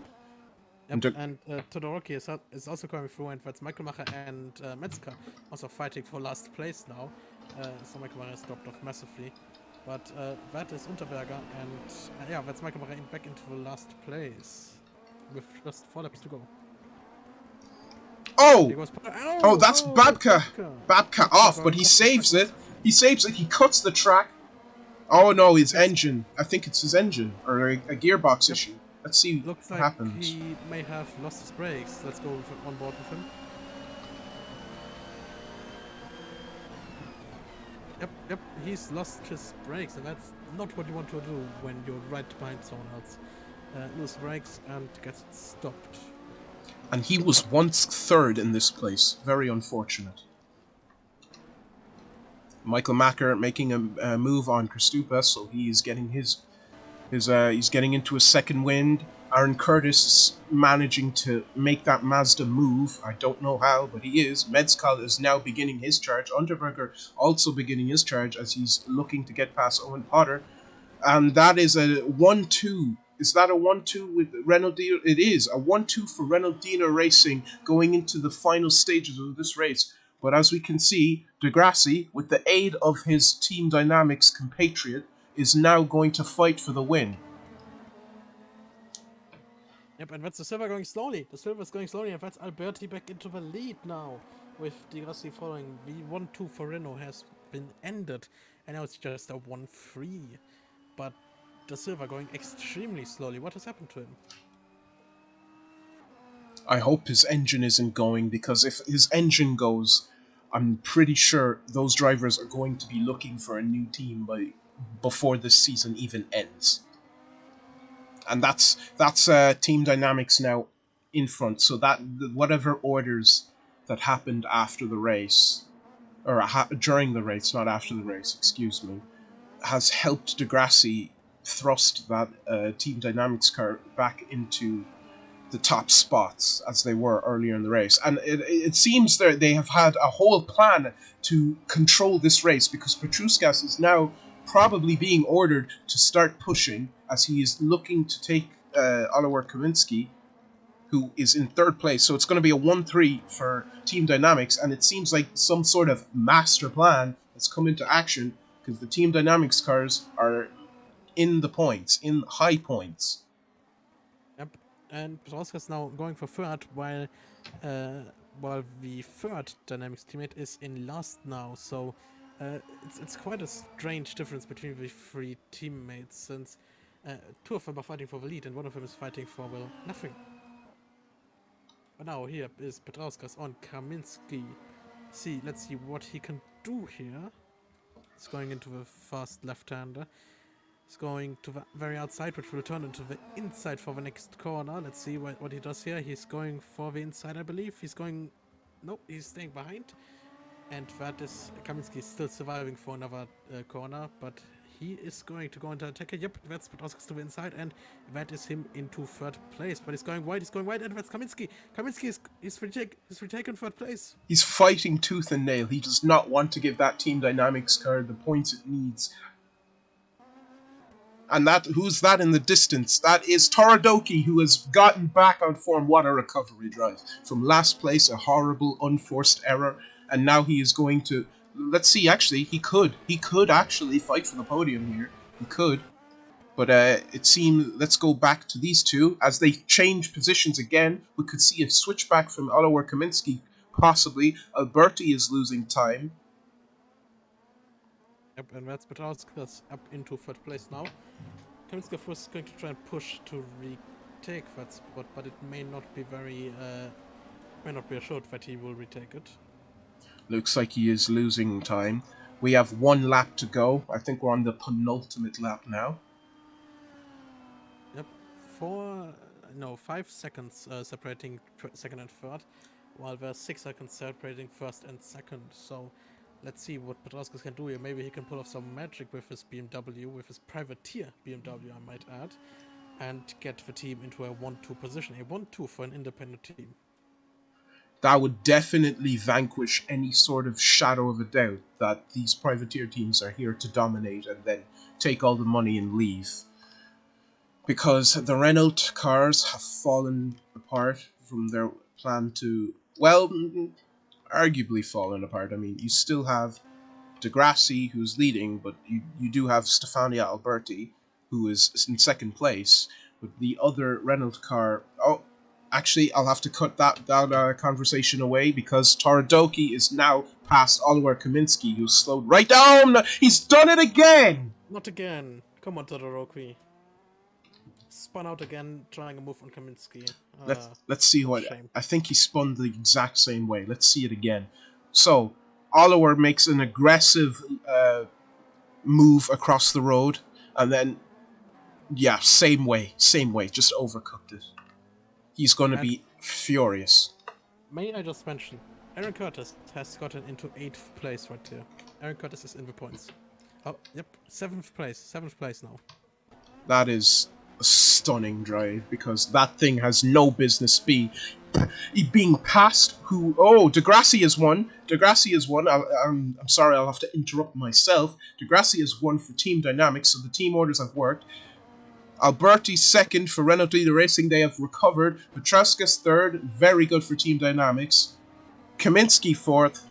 Yep, and Todoroki is also coming through, and that's Michael Macher and Metzger also fighting for last place now. So Michael Macher has dropped off massively. But that is Unterberger, and yeah, that's Michael Macher back into the last place with just 4 laps to go. Oh, that's Babka. Babka off, but he saves it. He saves it. He cuts the track. Oh no, his engine. I think it's his engine or a gearbox issue. Let's see Looks what like happens. He may have lost his brakes. Let's go on board with him. Yep, he's lost his brakes, and that's not what you want to do when you're right behind someone else. Lose brakes and gets stopped. And he was once 3rd in this place. Very unfortunate. Michael Macker making a move on Kristupas, so he is getting he's getting into a second wind. Aaron Curtis managing to make that Mazda move. I don't know how, but he is. Medzkal is now beginning his charge. Unterberger also beginning his charge as he's looking to get past Owen Potter. And that is a 1-2. Is that a 1-2 with Renaudino? It is a 1-2 for Renaudino Racing going into the final stages of this race. But as we can see, Degrassi, with the aid of his Team Dynamics compatriot, is now going to fight for the win. Yep, and that's the Silver going slowly. The Silver is going slowly, and that's Alberti back into the lead now. With Degrassi following. The 1-2 for Renault has been ended, and now it's just a 1-3. But the Silver going extremely slowly. What has happened to him? I hope his engine isn't going, because if his engine goes, I'm pretty sure those drivers are going to be looking for a new team before this season even ends. And that's Team Dynamics now in front. So that whatever orders that happened after the race, or during the race, not after the race, excuse me, has helped Degrassi thrust that Team Dynamics car back into the top spots as they were earlier in the race. And it seems that they have had a whole plan to control this race, because Petruskas is now probably being ordered to start pushing as he is looking to take Oliver Kaminski, who is in third place. So it's going to be a 1-3 for Team Dynamics, and it seems like some sort of master plan has come into action, because the Team Dynamics cars are in the points, in high points. Yep, and Petroskas is now going for third, while the third Dynamics teammate is in last now. So it's quite a strange difference between the three teammates, since two of them are fighting for the lead and one of them is fighting for, well, nothing. But now here is Petrauskas on Kaminski. Let's see what he can do here. He's going into the fast left-hander. He's going to the very outside, which will turn into the inside for the next corner. Let's see what he does here. He's going for the inside, I believe. He's going... No, he's staying behind. And that is... Kaminski is still surviving for another corner, but he is going to go into attack. Yep, that's Petrauskas to the inside, and that is him into third place. But he's going wide, and that's Kaminski. Kaminski is retaken third place. He's fighting tooth and nail. He does not want to give that Team Dynamics car the points it needs. And who's that in the distance? That is Toradoki, who has gotten back on form. What a recovery drive. From last place, a horrible, unforced error. And now he is going to... Let's see, actually, he could actually fight for the podium here. He could. But it seems... Let's go back to these two. As they change positions again, we could see a switchback from Oliver Kaminski, possibly. Alberti is losing time. Yep, and that's Petrauskas up into third place now. Kaminski first is going to try and push to retake that spot, but it may not be assured that he will retake it. Looks like he is losing time. We have 1 lap to go. I think we're on the penultimate lap now. Yep, 5 seconds separating second and third, while there's 6 seconds separating first and second. So let's see what Petrauskas can do here. Maybe he can pull off some magic with his BMW, with his privateer BMW, I might add, and get the team into a 1-2 position. A 1-2 for an independent team. That would definitely vanquish any sort of shadow of a doubt that these privateer teams are here to dominate and then take all the money and leave. Because the Renault cars have fallen apart from their plan to, well, arguably fallen apart. I mean, you still have Degrassi, who's leading, but you do have Stefania Alberti, who is in second place. But the other Renault car... Oh, actually, I'll have to cut that conversation away, because Toradoki is now past Oliver Kaminski, who's slowed right down! He's done it again! Not again. Come on, Toradoki. Spun out again, trying a move on Kaminski. Let's see what... I think he spun the exact same way. Let's see it again. So, Oliver makes an aggressive move across the road, and then, yeah, same way, just overcooked it. He's going to be furious. May I just mention, Aaron Curtis has gotten into 8th place right here. Aaron Curtis is in the points. Oh, yep, 7th place now. That is a stunning drive because that thing has no business being passed. Who? Oh, Degrassi is one. Degrassi is one. I'm sorry, I'll have to interrupt myself. Degrassi is one for Team Dynamics, so the team orders have worked. Alberti second for Renault Leader Racing. They have recovered. Petrauskas third. Very good for Team Dynamics. Kaminsky fourth.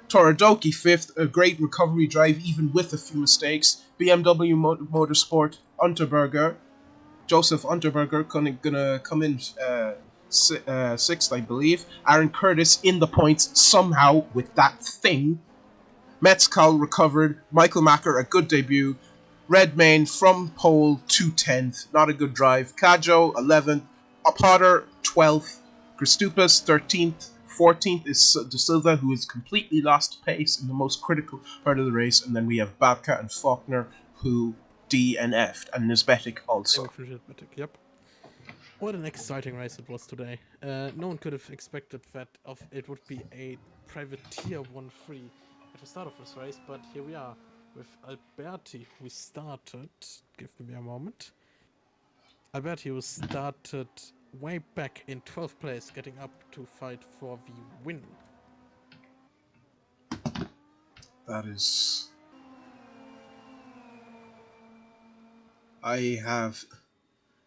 Toradoki fifth. A great recovery drive, even with a few mistakes. BMW Motorsport Unterberger. Joseph Unterberger gonna come in sixth, I believe. Aaron Curtis in the points somehow with that thing. Metzcal recovered. Michael Macker, a good debut. Redmayne from pole to 10th. Not a good drive. Kajo, 11th. Potter, 12th. Christupas, 13th. 14th is De Silva, who has completely lost pace in the most critical part of the race. And then we have Babka and Faulkner, who DNF'd, and Nisbetic also. Yep. What an exciting race it was today. No one could have expected that it would be a privateer 1-3 at the start of this race, but here we are with Alberti, who started. Give me a moment. Alberti, who started way back in 12th place, getting up to fight for the win. That is. I have.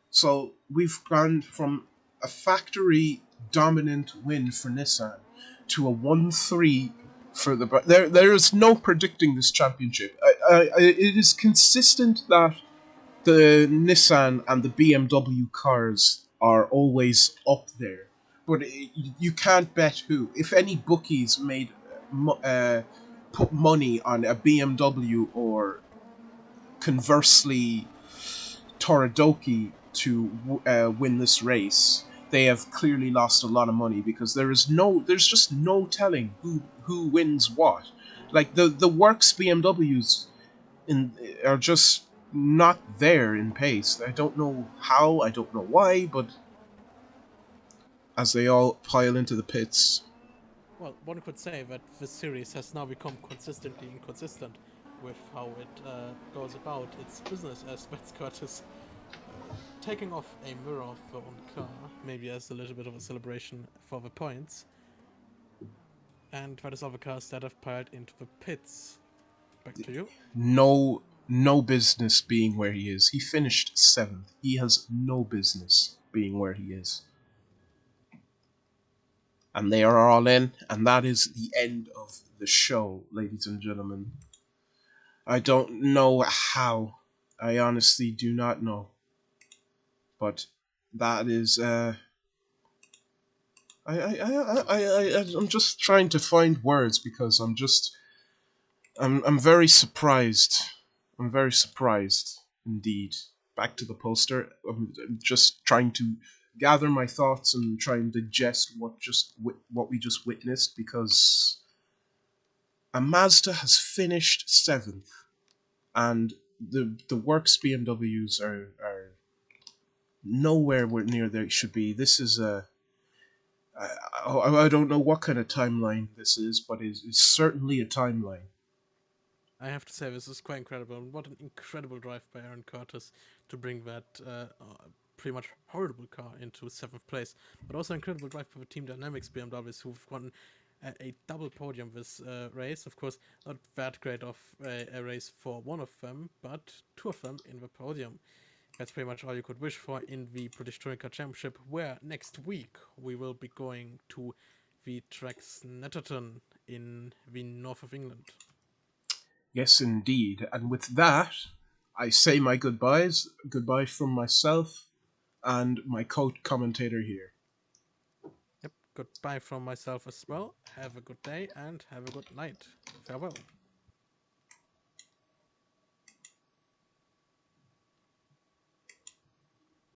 So we've gone from a factory dominant win for Nissan to a 1-3 for the. There is no predicting this championship. It is consistent that the Nissan and the BMW cars are always up there, but you can't bet who. If any bookies made put money on a BMW or conversely Toradoki to win this race, they have clearly lost a lot of money because there's just no telling who wins what. Like the works BMWs in are just not there in pace. I don't know how, I don't know why, but as they all pile into the pits. Well, one could say that this series has now become consistently inconsistent with how it goes about its business, as Vets Curtis taking off a mirror of their own car, maybe as a little bit of a celebration for the points. And that is all the cars that have piled into the pits. Back to you. No business being where he is. He finished 7th. He has no business being where he is. And they are all in, and that is the end of the show, ladies and gentlemen. I don't know how. I honestly do not know. But that is I'm just trying to find words because I'm very surprised. I'm very surprised indeed. Back to the poster. I'm just trying to gather my thoughts and try and digest what we just witnessed because a Mazda has finished 7th and the works BMWs are nowhere near they should be. This is I don't know what kind of timeline this is, but it's certainly a timeline. I have to say, this is quite incredible. What an incredible drive by Aaron Curtis to bring that pretty much horrible car into 7th place. But also incredible drive for the Team Dynamics BMWs, who've gotten a double podium this race. Of course, not that great of a race for one of them, but 2 of them in the podium. That's pretty much all you could wish for in the British Touring Car Championship, where next week we will be going to the track Snetterton in the north of England. Yes, indeed. And with that, I say my goodbyes. Goodbye from myself and my co-commentator here. Yep, goodbye from myself as well. Have a good day and have a good night. Farewell.